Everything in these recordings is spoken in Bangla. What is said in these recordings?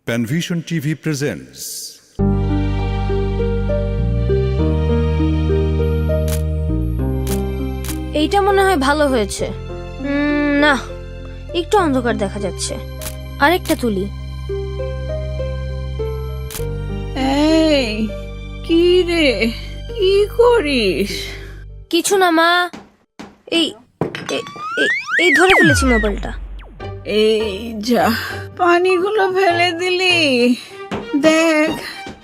Panvision TV presents. এইটা মনে হয় ভালো হয়েছে। না, একটু অন্ধকার দেখা যাচ্ছে। আরেকটা তুলি। এই কি রে, কি করিস? কিছু না মা, এই এই- এই- এই ধরে ফেলেছি মোবাইলটা। এই যা, পানিগুলো ফেলে দিলি। দেখ,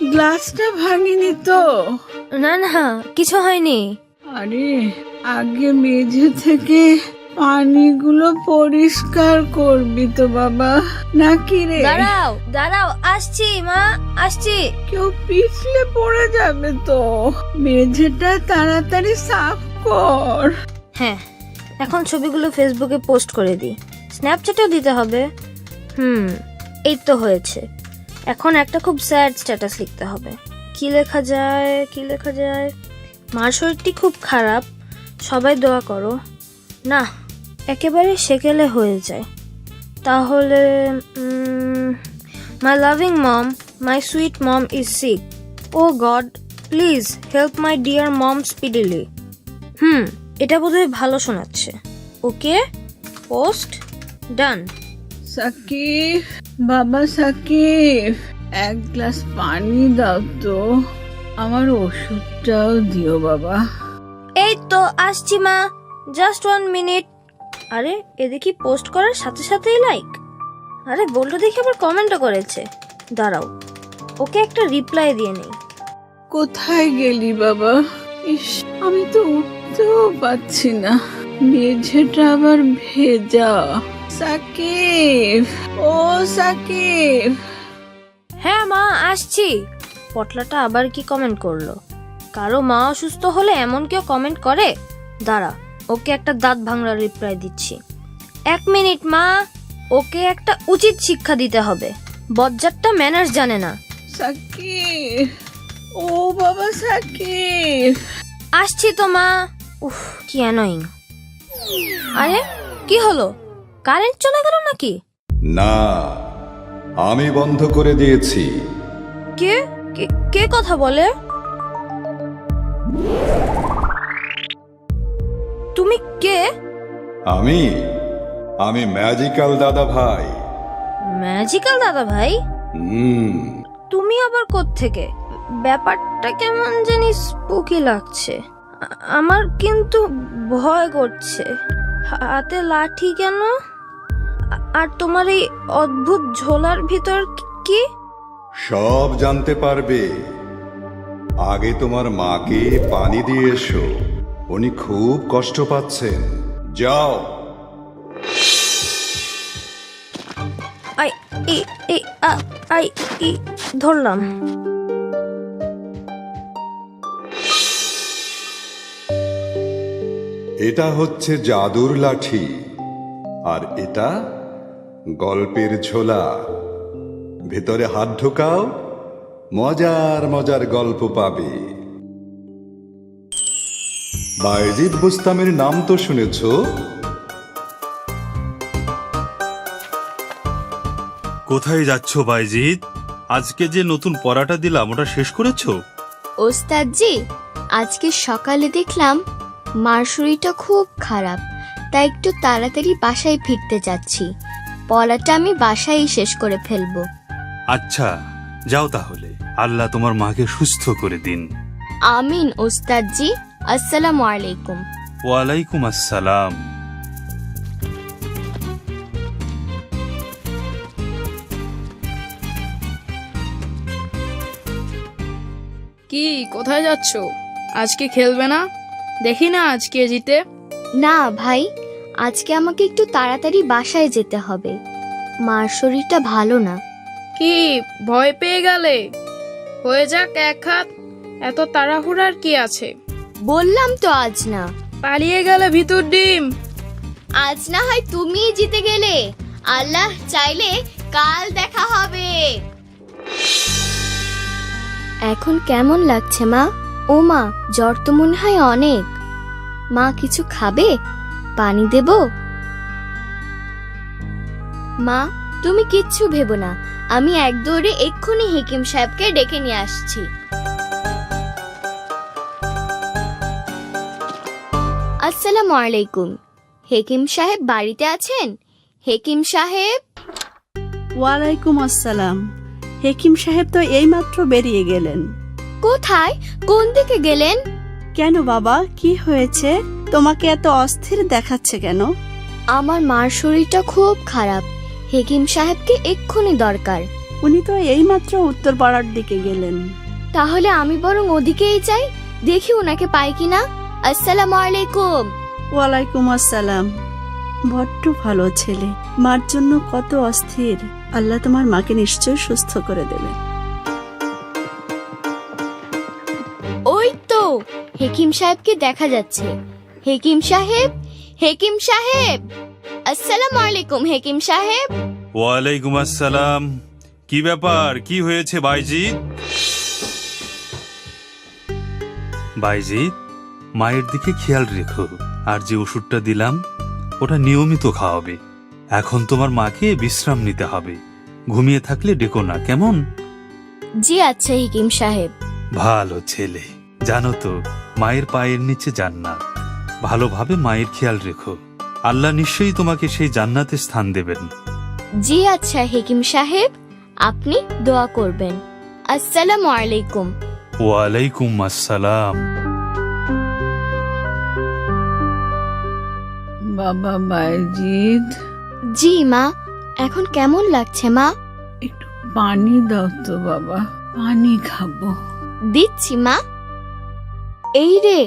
গ্লাসটা ভাঙিনি তো? না না, কিছু হয়নি। আরে, আগে মেঝে থেকে পানিগুলো পরিষ্কার করবি তো বাবা, নাকি রে? দাঁড়াও দাঁড়াও, আসছি মা, আসছি। কেউ পিছলে পড়ে যাবে তো। মেঝেটা তাড়াতাড়ি সাফ কর। হ্যাঁ, এখন ছবিগুলো ফেসবুকে পোস্ট করে দিই, স্ন্যাপচ্যাটেও দিতে হবে। এই তো হয়েছে। এখন একটা খুব স্যাড স্ট্যাটাস লিখতে হবে। কি লেখা যায়, কি লেখা যায়? মার শরীরটি খুব খারাপ, সবাই দোয়া করো। না, একেবারে সেকেলে হয়ে যায়। তাহলে my loving mom, my sweet mom is sick. Oh god, please help my dear mom speedily. এটা বোধহয় ভালো শোনাচ্ছে। ওকে, পোস্ট ডান। সাকিব, বাবা সাকিব, এক গ্লাস পানি দাও তো। আমার ওষুধটাও দিও বাবা। এই তো আসছি মা, জাস্ট 1 মিনিট। আরে, এ দেখি পোস্ট করার সাথে সাথেই লাইক। আরে, বলটা দেখি আবার কমেন্টও করেছে। দাঁড়াও, ওকে একটা রিপ্লাই দিয়ে নেই। কোথায় গেলি বাবা? ইস, আমি তো উঠতেও পাচ্ছি না, মেঝেটা আবার ভেজা। সাকিব, ও সাকিব। হ্যাঁ মা, আসছি। পটলাটা আবার কি কমেন্ট করলো? কারো মা অসুস্থ হলে এমন কেউ কমেন্ট করে? দাঁড়া, ওকে একটা দাঁত ভাঙড়ার রিপ্লাই দিচ্ছি। 1 মিনিট মা, ওকে একটা উচিত শিক্ষা দিতে হবে। বজ্জাতটা ম্যানার্স জানে না। সাকিব, ও বাবা সাকিব। আসছি তো মা। উফ, কি অ্যানোয়িং। আরে, কি হলো? কারেন্ট চলে গেল নাকি? না, আমি বন্ধ করে দিয়েছি। কে কে কথা বলে? তুমি কে? আমি আমি ম্যাজিক্যাল দাদা ভাই। ম্যাজিক্যাল দাদা ভাই? তুমি আবার কোত্থেকে? ব্যাপারটা কেমন জানি স্পুকি লাগছে। আমার কিন্তু ভয় করছে। হাতে লাঠি কেন? আর তোমার এই অদ্ভুত ঝোলার ভিতর কি? সব জানতে পারবে। আগে তোমার মাকে পানি দিয়ে এসো, উনি খুব কষ্ট পাচ্ছেন। যাও। I E E a I E ধরলাম। এটা হচ্ছে জাদুর লাঠি, আর এটা গল্পের ঝোলা। ভেতরে হাত ঢোকাও, মজার মজার গল্প পাবে। বায়েজিদ বুস্তামের নাম তো শুনেছ? কোথায় যাচ্ছ বাইজিৎ? আজকে যে নতুন পড়াটা দিলাম ওটা শেষ করেছো? ওস্তাদজি, আজকে সকালে দেখলাম মার শরীরটা খুব খারাপ, তাই একটু তাড়াতাড়ি বাসায় ফিরতে যাচ্ছি। পড়াটা আমি বাসায় শেষ করে ফেলবো। আচ্ছা, যাও তাহলে। আল্লাহ তোমার মাকে সুস্থ করে দিন। আমিন ওস্তাদজি। আসসালামু আলাইকুম। ওয়ালাইকুম আসসালাম। কি, কোথায় যাচ্ছ? আজকে খেলবে না? দেখি না আজকে জিতে। না ভাই, আজকে আমাকে একটু তাড়াতাড়ি বাসায় যেতে হবে। মার শরীরটা ভালো না। কি, ভয় পেয়ে গেলে? হয়ে যাক এক হাত, এত তাড়াহুড়ার কি আছে? বললাম তো আজ না। পালিয়ে গেলে ভিতর ডিম। আজ না হয় তুমিই জিতে গেলে, আল্লাহ চাইলে কাল দেখা হবে। এখন কেমন লাগছে মা? ও মা, জ্বর তো মনে হয় অনেক। মা কিছু খাবে? পানি দেব? মা, তুমি কিচ্ছু ভেবো না, আমি এক দৌড়ে এক্ষুনি হেকিম সাহেবকে ডেকে নিয়ে আসছি। আসসালামু আলাইকুম। হেকিম সাহেব বাড়িতে আছেন? হেকিম সাহেব। ওয়ালাইকুম আসসালাম। হেকিম সাহেব তো এইমাত্র বেরিয়ে গেলেন। কোথায়? কোন দিকে গেলেন? কেন বাবা, কি হয়েছে? তোমাকে এত অস্থির দেখাচ্ছে কেন? আমার মার শরীরটা খুব খারাপ, হেকিম সাহেবকে এক্ষুনি দরকার। উনি তো এইমাত্র উত্তরপাড়ার দিকে গেলেন। তাহলে আমি বরং ওদিকেই যাই, দেখি ওনাকে পাই কিনা। আসসালামু আলাইকুম। ওয়ালাইকুম আসসালাম। বড্ড ভালো ছেলে, মার জন্য কত অস্থির। আল্লাহ তোমার মাকে নিশ্চয় সুস্থ করে দেবে। ওই তো হেকিম সাহেবকে দেখা যাচ্ছে। হেকিম সাহেব, হেকিম সাহেব। আসসালামু আলাইকুম হেকিম সাহেব। ওয়ালাইকুম আসসালাম। কি ব্যাপার, কি হয়েছে বাইজিৎ? বাইজিৎ, মায়ের দিকে খেয়াল রেখো, আর যে ওষুধটা দিলাম ওটা নিয়মিত খাওয়াবে। এখন তোমার মাকে বিশ্রাম নিতে হবে, ঘুমিয়ে থাকলে ডেকো না, কেমন? জি আচ্ছা হেকিম সাহেব। ভালো ছেলে। জানো তো, মায়ের পায়ের নিচে জান্নাত। ভালোভাবে মায়ের খেয়াল রেখো, আল্লাহ নিশ্চয়ই তোমাকে সেই জান্নাতে স্থান দেবেন। জি আচ্ছা হেকিম সাহেব, আপনি দোয়া করবেন। আসসালামু আলাইকুম। ওয়ালাইকুম আসসালাম। বাবা বাইজিদ, জি মা, এখন কেমন লাগছে মা? একটু পানি দাও তো বাবা, পানি খাবো। দিচ্ছি মা। এই রে,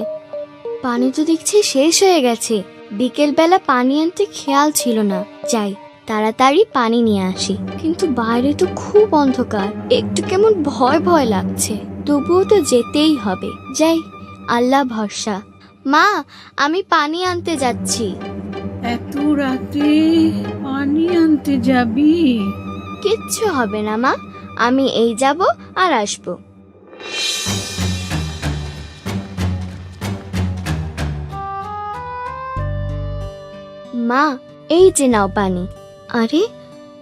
পানি তো দেখছি শেষ হয়ে গেছে। বিকেল বেলা পানি আনতে খেয়াল ছিল না। যাই তাড়াতাড়ি পানি নিয়ে আসি। কিন্তু বাইরে তো খুব অন্ধকার, একটু কেমন ভয় ভয় লাগছে। তবুও তো যেতেই হবে। যাই, আল্লাহ ভরসা। মা, আমি পানি আনতে যাচ্ছি। এত রাতে পানি আনতে যাবি? কিচ্ছু হবে না মা, আমি এই যাব আর আসবো। মা, এই যে নাও পানি। আরে,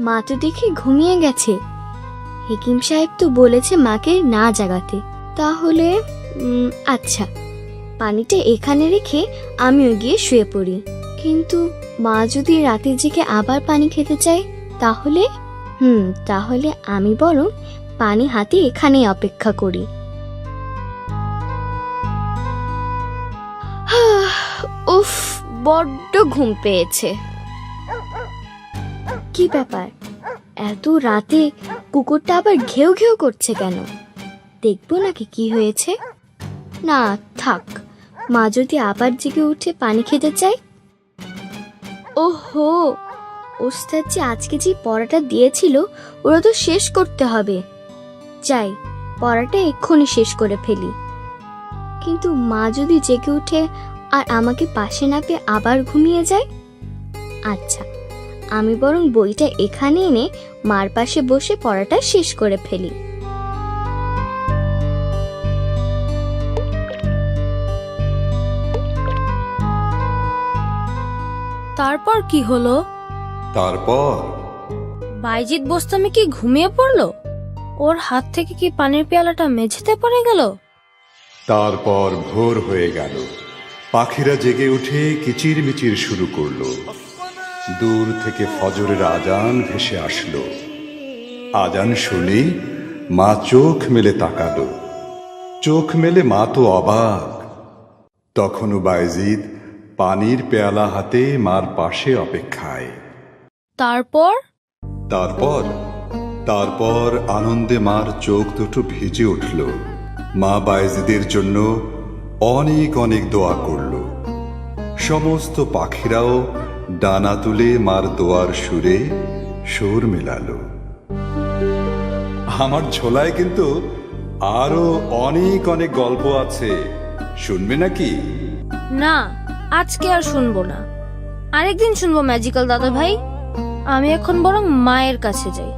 মা তো দেখি ঘুমিয়ে গেছে। হেকিম সাহেব তো বলেছে মাকে না জাগাতে। তাহলে আচ্ছা, পানিটা এখানে রেখে আমিও গিয়ে শুয়ে পড়ি। কিন্তু মা যদি রাতে জেগে আবার পানি খেতে চায়, তাহলে তাহলে আমি বরং পানি হাতে এখানেই অপেক্ষা করি। উফ, বড্ড ঘুম পেয়েছে। কি ব্যাপার, এত রাতে কুকুরটা আবার ঘেউ ঘেউ করছে কেন? দেখবো নাকি কি হয়েছে। না থাক, মা যদি আবার জেগে উঠে পানি খেতে চায়। ওহো, ওস্তাদ যে আজকে যে পড়াটা দিয়েছিল ওরা তো শেষ করতে হবে। যাই, পড়াটা এক্ষুনি শেষ করে ফেলি। কিন্তু মা যদি জেগে উঠে আর আমাকে পাশে না পেয়ে আবার ঘুমিয়ে যায়। আচ্ছা, আমি বরং বইটা এখানে এনে মার পাশে বসে পড়াটা শেষ করে ফেলি। তারপর কি হলো? তারপর বাইজিৎ বোস্তামি কি ঘুমিয়ে পড়লো? ওর হাত থেকে কি পানির পেয়ালাটা মেঝেতে পড়ে গেল? তারপর ভোর হয়ে গেল। পাখিরা জেগে উঠে কিচিরমিচির শুরু করলো। দূর থেকে ফজরের আজান ভেসে আসলো। আজান শুনে মা চোখ মেলে তাকালো। চোখ মেলে মা তো অবাক। তখনও বাইজিদ পানির পেয়ালা হাতে মার পাশে অপেক্ষায়। তারপর তারপর তারপর আনন্দে মার চোখ দুটো ভিজে উঠল। মা বাইজিদের জন্য অনেক অনেক দোয়া করল। সমস্ত পাখিরাও ডানা তুলে মার দোয়ার সুরে সুর মেলালো। আমার ঝোলায় কিন্তু আরো অনেক অনেক গল্প আছে, শুনবে নাকি? না, আজকে আর শুনবো না। আরেকদিন শুনবো ম্যাজিক্যাল দাদা ভাই। আমি এখন বরং মায়ের কাছে যাই।